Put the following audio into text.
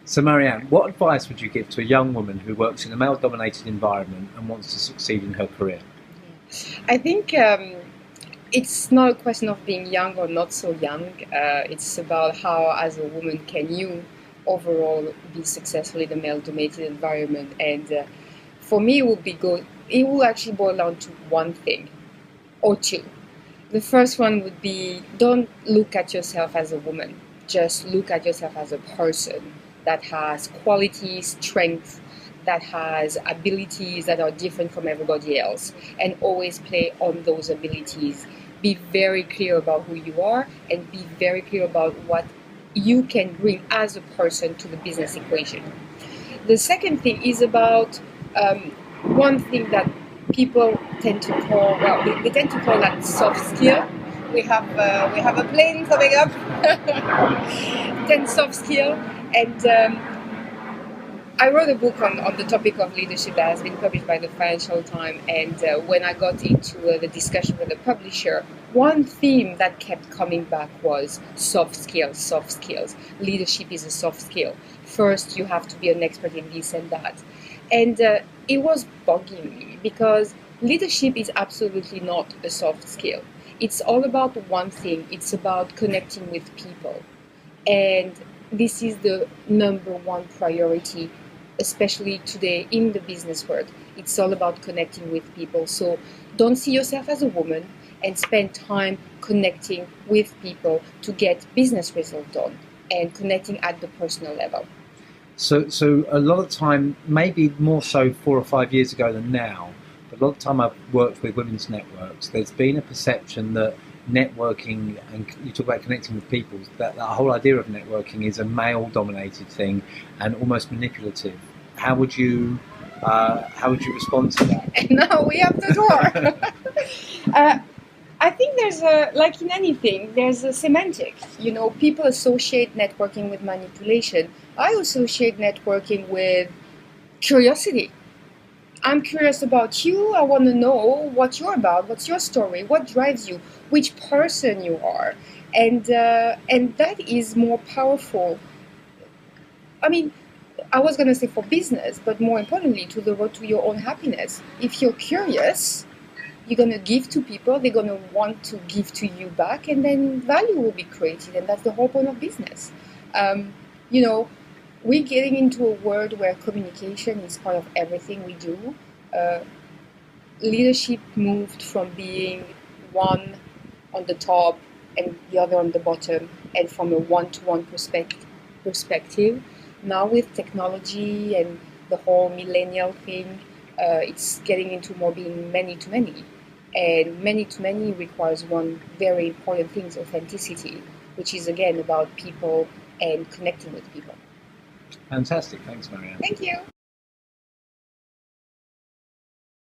So, Marianne, what advice would you give to a young woman who works in a male-dominated environment and wants to succeed in her career? I think it's not a question of being young or not so young. It's about how, as a woman, can you overall be successful in a male-dominated environment. And for me, it would be good. It will actually boil down to one thing or two. The first one would be, don't look at yourself as a woman. Just look at yourself as a person that has qualities, strengths, that has abilities that are different from everybody else, and always play on those abilities. Be very clear about who you are and be very clear about what you can bring as a person to the business equation. The second thing is about one thing that people tend to call, well, they tend to call that soft skill. We have a plane coming up. 10 soft skill, and I wrote a book on the topic of leadership that has been published by the Financial Times, and when I got into the discussion with the publisher, one theme that kept coming back was soft skills, soft skills. Leadership is a soft skill. First, you have to be an expert in this and that. And it was bugging me because leadership is absolutely not a soft skill. It's all about one thing. It's about connecting with people. And this is the number one priority, especially today in the business world. It's all about connecting with people. So don't see yourself as a woman and spend time connecting with people to get business results done and connecting at the personal level. So a lot of time, maybe more so 4 or 5 years ago than now, but a lot of time I've worked with women's networks, there's been a perception that networking, and you talk about connecting with people, that whole idea of networking is a male-dominated thing and almost manipulative. How would you respond to that? And now we have the door. I think there's like in anything, there's a semantic. People associate networking with manipulation. I associate networking with curiosity. I'm curious about you. I want to know what you're about, what's your story, what drives you, which person you are, and that is more powerful. I mean, I was going to say for business, but more importantly, to the road to your own happiness. If you're curious, you're going to give to people, they're going to want to give to you back, and then value will be created, and that's the whole point of business. You know, we're getting into a world where communication is part of everything we do. Leadership moved from being one on the top and the other on the bottom, and from a one-to-one perspective. Now with technology and the whole millennial thing, it's getting into more being many-to-many. And many-to-many requires one very important thing, authenticity, which is again about people and connecting with people. Fantastic. Thanks, Marianne. Thank you.